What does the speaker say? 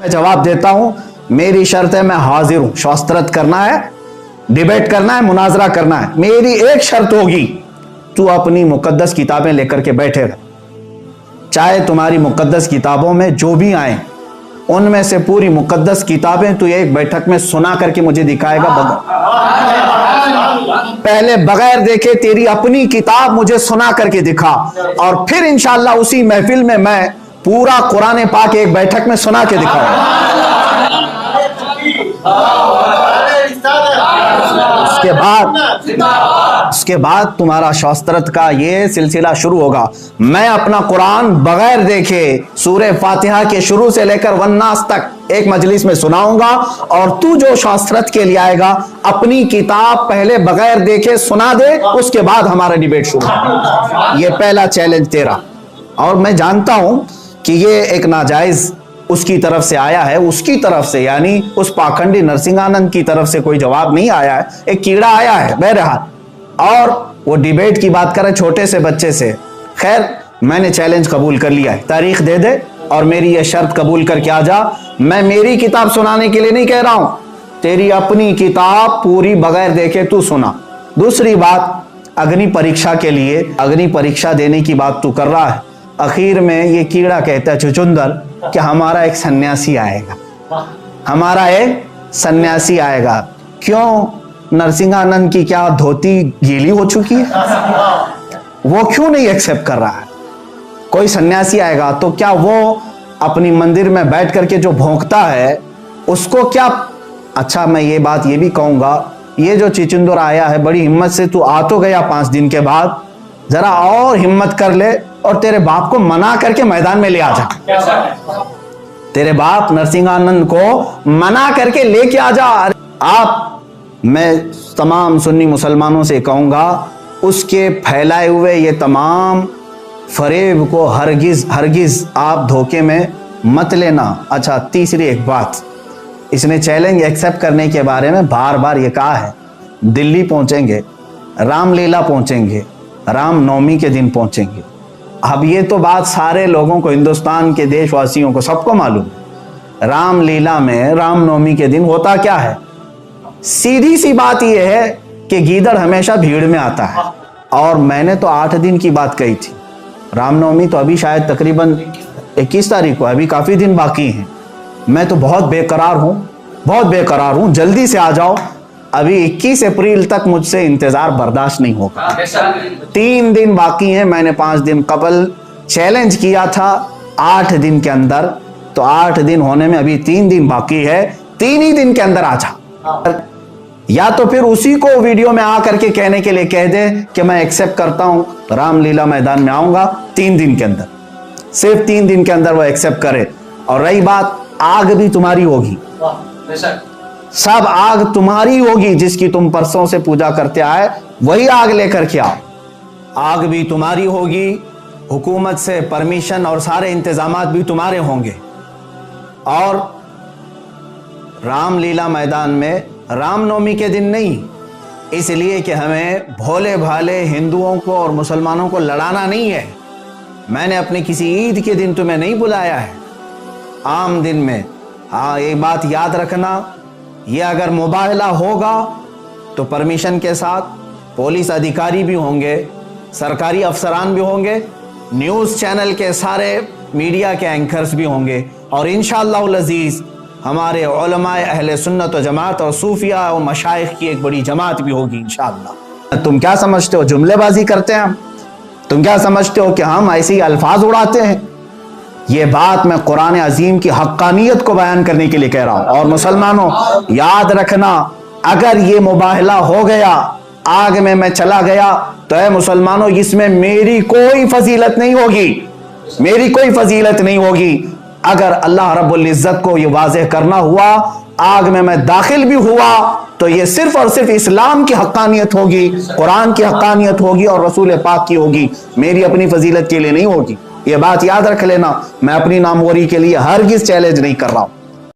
मैं जवाब देता हूं, मेरी शर्त है, मैं हाजिर हूं। शास्त्रत करना है, डिबेट करना है, मुनाजरा करना है। मेरी एक शर्त होगी, तू अपनी मुकद्दस किताबें लेकर के बैठेगा। चाहे तुम्हारी मुकद्दस किताबों में जो भी आए, उनमें से पूरी मुकद्दस किताबें तू एक बैठक में सुना करके मुझे दिखाएगा। पहले बगैर देखे तेरी अपनी किताब मुझे सुना करके दिखा, और फिर इंशाअल्लाह उसी महफिल में मैं पूरा कुरान पाक एक बैठक में सुना के दिखाऊंगा। उसके बाद तुम्हारा शास्त्रत का ये सिलसिला शुरू होगा। मैं अपना कुरान बगैर देखे सूरह फातिहा के शुरू से लेकर वन्नास तक एक मजलिस में सुनाऊंगा, और तू जो शास्त्रत के लिए आएगा अपनी किताब पहले बगैर देखे सुना दे, उसके बाद हमारा डिबेट शुरू। ये पहला चैलेंज तेरा। और मैं जानता हूं कि ये एक नाजायज उसकी तरफ से आया है, उसकी तरफ से यानी उस पाखंडी नरसिंहानंद की तरफ से कोई जवाब नहीं आया है, एक कीड़ा आया है बहरहाल। और वो डिबेट की बात करें छोटे से बच्चे से, खैर मैंने चैलेंज कबूल कर लिया है। तारीख दे दे और मेरी ये शर्त कबूल करके आ जा। मैं मेरी किताब सुनाने के लिए नहीं कह रहा हूं, तेरी अपनी किताब पूरी बगैर देखे तू सुना। दूसरी बात, अग्नि परीक्षा के लिए, अग्नि परीक्षा देने की बात तू कर रहा है। आखिर में ये कीड़ा कहता है चुचुंदर कि हमारा एक सन्यासी आएगा, हमारा एक सन्यासी आएगा। क्यों? नरसिंहानंद की क्या धोती गीली हो चुकी है? वो क्यों नहीं एक्सेप्ट कर रहा है? कोई सन्यासी आएगा तो क्या वो अपनी मंदिर में बैठ करके जो भौंकता है उसको क्या? अच्छा, मैं ये बात ये भी कहूंगा, ये जो चिचुंदर आया है बड़ी हिम्मत से, तू आ तो गया 5 दिन के बाद, जरा और हिम्मत कर ले और तेरे बाप को मना करके मैदान में ले आ जा। तेरे बाप नरसिंहानंद को मना करके लेके आ जा। मैं तमाम सुन्नी मुसलमानों से कहूंगा, उसके फैलाए हुए ये तमाम फरेब को हरगिज हरगिज आप धोखे में मत लेना। अच्छा, तीसरी एक बात, इसने चैलेंज एक्सेप्ट करने के बारे में बार बार ये कहा है, दिल्ली पहुंचेंगे, रामलीला पहुंचेंगे, रामनवमी के दिन पहुंचेंगे। अब ये तो बात सारे लोगों को, हिंदुस्तान के देशवासियों को सबको मालूम, रामलीला में रामनवमी के दिन होता क्या है? सीधी सी बात यह है कि गीदड़ हमेशा भीड़ में आता है। और मैंने तो 8 दिन की बात कही थी, रामनवमी तो अभी शायद तकरीबन 21 तारीख को, अभी काफी दिन बाकी हैं। मैं तो बहुत बेकरार हूं, जल्दी से आ जाओ। अभी 21 अप्रैल तक मुझसे इंतजार बर्दाश्त नहीं होगा। 3 दिन बाकी हैं। मैंने 5 दिन कबल चैलेंज किया था 8 दिन के अंदर, तो 8 दिन होने में अभी 3 दिन बाकी है। 3 ही दिन के अंदर आ जा, या तो फिर उसी को वीडियो में आकर के कहने के लिए कह दे कि मैं एक्सेप्ट करता हूं, रामलीला मैदान में आऊंगा 3 दिन के अंदर। सिर्फ 3 दिन के अंदर वो एक्सेप्ट करे। और रही बात, आग भी तुम्हारी होगी, सब आग तुम्हारी होगी। जिसकी तुम परसों से पूजा करते आए वही आग लेकर के आओ। आग भी तुम्हारी होगी, हुकूमत से परमिशन और सारे इंतजामात भी तुम्हारे होंगे। और रामलीला मैदान में रामनवमी के दिन नहीं, इसलिए कि हमें भोले भाले हिंदुओं को और मुसलमानों को लड़ाना नहीं है। मैंने अपने किसी ईद के दिन तुम्हें नहीं बुलाया है, आम दिन में। हाँ, एक बात याद रखना, ये अगर मुबाहला होगा तो परमिशन के साथ पुलिस अधिकारी भी होंगे, सरकारी अफसरान भी होंगे, न्यूज़ चैनल के सारे मीडिया के एंकर्स भी होंगे, और इंशाअल्लाह अज़ीज़ हमारे उलमाए अहले सुन्नत व जमात और सूफिया और मशाइख की एक बड़ी जमात भी होगी इंशाअल्लाह। तुम क्या समझते हो जुमलेबाजी करते हैं हम? तुम क्या समझते हो कि हम ऐसे ही अल्फाज उड़ाते हैं? ये बात मैं कुरान अजीम की हक्कानियत को बयान करने के लिए कह रहा हूं। और मुसलमानों याद रखना, अगर ये मुबाहला हो गया, आग में मैं चला गया, तो है मुसलमानों इसमें मेरी कोई फजीलत नहीं होगी, मेरी कोई फजीलत नहीं होगी। अगर अल्लाह रब्बुल इज्जत को ये वाज़ेह करना हुआ, आग में मैं दाखिल भी हुआ, तो ये सिर्फ और सिर्फ इस्लाम की हक्कानियत होगी, कुरान की हक्कानियत होगी और रसूल पाक की होगी, मेरी अपनी फजीलत के लिए नहीं होगी। ये बात याद रख लेना। मैं अपनी नामवरी के लिए हरगिज़ चैलेंज नहीं कर रहा हूं।